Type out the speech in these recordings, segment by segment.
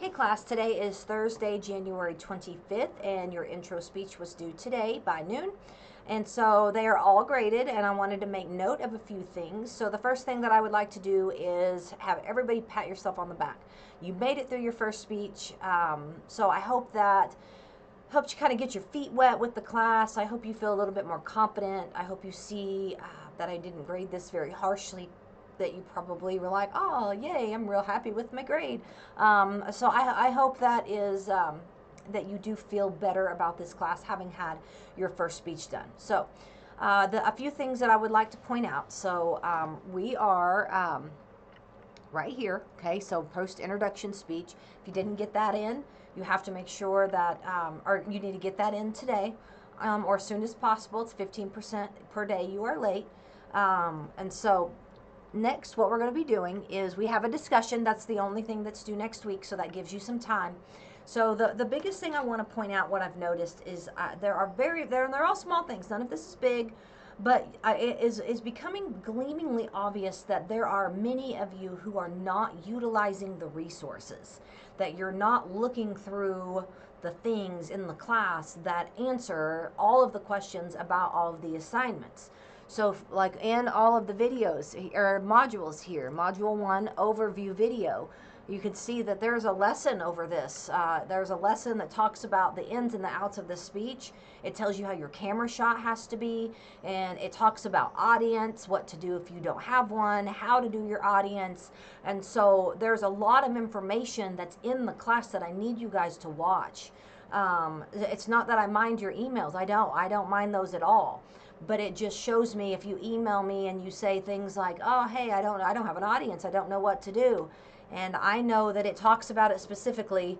Hey class, today is Thursday, January 25th, and your intro speech was due today by noon. And so they are all graded, and I wanted to make note of a few things. So the first thing that I would like to do is have everybody pat yourself on the back. You made it through your first speech, so I hope that helped you kind of get your feet wet with the class. I hope you feel a little bit more confident. I hope you see that I didn't grade this very harshly, that you probably were like, oh, yay, I'm real happy with my grade. So I hope that is that you do feel better about this class having had your first speech done. So a few things that I would like to point out. So we are right here, okay, so post introduction speech. If you didn't get that in, you have to make sure that, or you need to get that in today, or as soon as possible. It's 15% per day you are late. And so next, what we're going to be doing is we have a discussion. That's the only thing that's due next week, so that gives you some time. So the biggest thing I want to point out, what I've noticed, is they're all small things. None of this is big, but it is becoming gleamingly obvious that there are many of you who are not utilizing the resources, that you're not looking through the things in the class that answer all of the questions about all of the assignments. So like in all of the videos or modules here, module 1 overview video, you can see that there's a lesson over this. There's a lesson that talks about the ins and the outs of the speech. It tells you how your camera shot has to be, and it talks about audience, what to do if you don't have one, how to do your audience. And so there's a lot of information that's in the class that I need you guys to watch. It's not that I mind your emails. I don't mind those at all. But it just shows me, if you email me and you say things like, oh, hey, I don't have an audience, I don't know what to do. And I know that it talks about it specifically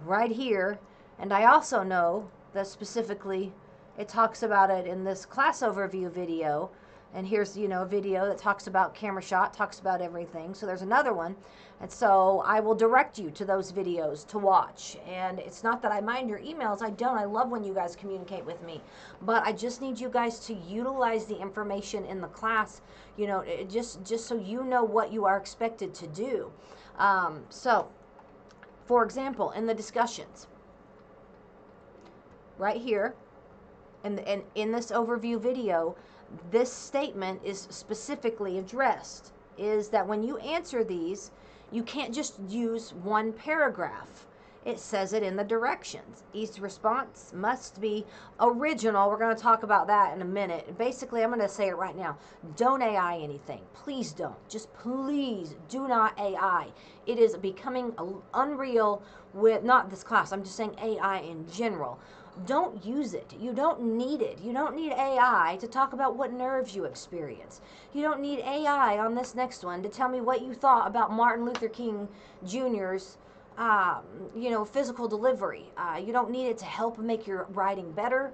right here. And I also know that specifically it talks about it in this class overview video. And here's, a video that talks about camera shot, talks about everything. So there's another one. And so I will direct you to those videos to watch. And it's not that I mind your emails. I don't. I love when you guys communicate with me. But I just need you guys to utilize the information in the class, just so you know what you are expected to do. So, for example, in the discussions, right here, and in this overview video, this statement is specifically addressed, is that when you answer these, you can't just use one paragraph. It says it in the directions. Each response must be original. We're going to talk about that in a minute. Basically, I'm going to say it right now. Don't AI anything. Please don't. Just please do not AI. It is becoming unreal with, not this class, I'm just saying AI in general. Don't use it. You don't need it. You don't need AI to talk about what nerves you experience. You don't need AI on this next one to tell me what you thought about Martin Luther King Jr.'s physical delivery. You don't need it to help make your writing better.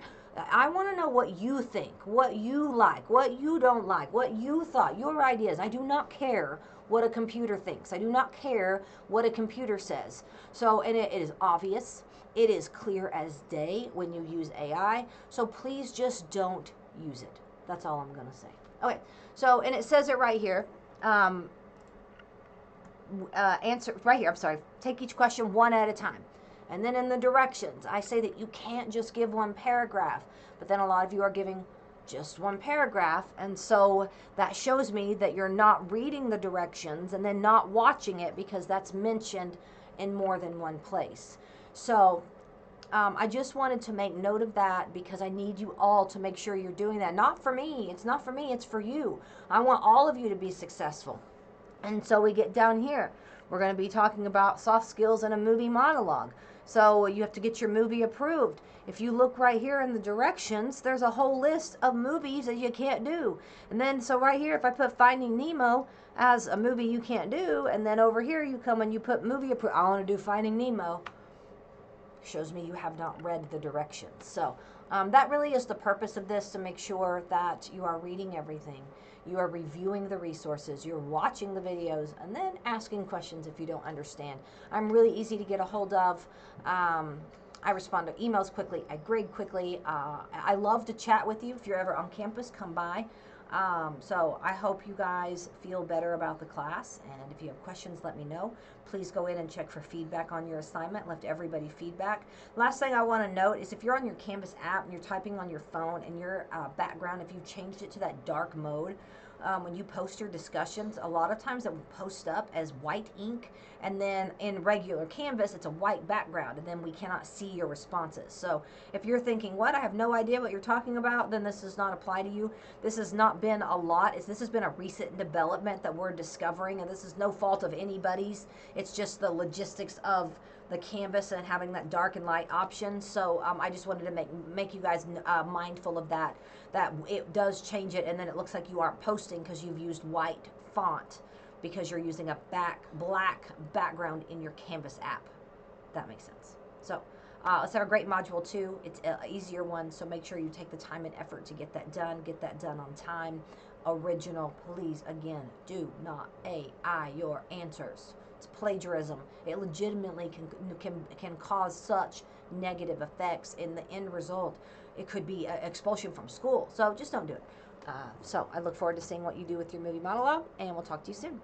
I want to know what you think, what you like, what you don't like, what you thought, your ideas. I do not care what a computer thinks. I do not care what a computer says. So, and it is obvious. It is clear as day when you use AI. So please just don't use it. That's all I'm going to say. Okay. So, and it says it right here. Answer right here. I'm sorry. Take each question one at a time. And then in the directions, I say that you can't just give one paragraph, but then a lot of you are giving just one paragraph, and so that shows me that you're not reading the directions and then not watching it, because that's mentioned in more than one place. So I just wanted to make note of that, because I need you all to make sure you're doing that. Not for me. It's not for me. It's for you. I want all of you to be successful. And so we get down here. We're going to be talking about soft skills in a movie monologue. So you have to get your movie approved. If you look right here in the directions, there's a whole list of movies that you can't do. And then, so right here, if I put Finding Nemo as a movie you can't do, and then over here you come and you put movie approved, I want to do Finding Nemo, shows me you have not read the directions. So that really is the purpose of this, to make sure that you are reading everything, you are reviewing the resources, you're watching the videos, and then asking questions if you don't understand. I'm really easy to get a hold of. I respond to emails quickly. I grade quickly. I love to chat with you. If you're ever on campus, come by. So I hope you guys feel better about the class, and if you have questions, let me know. Please go in and check for feedback on your assignment. Left everybody feedback. Last thing I want to note is if you're on your Canvas app and you're typing on your phone and your background, if you changed it to that dark mode, when you post your discussions, a lot of times it will post up as white ink, and then in regular Canvas it's a white background, and then we cannot see your responses. So if you're thinking, what, I have no idea what you're talking about, then this does not apply to you. This has not been a lot. This has been a recent development that we're discovering, and this is no fault of anybody's. It's just the logistics of the Canvas and having that dark and light option. So I just wanted to make you guys mindful of that it does change it, and then it looks like you aren't posting because you've used white font because you're using a black background in your Canvas app. That makes sense. So let's have a great module 2. It's an easier one, so make sure you take the time and effort to get that done on time. Original, please, again, do not AI your answers. It's plagiarism. It legitimately can cause such negative effects in the end result. It could be expulsion from school. So just don't do it. So I look forward to seeing what you do with your movie monologue, and we'll talk to you soon.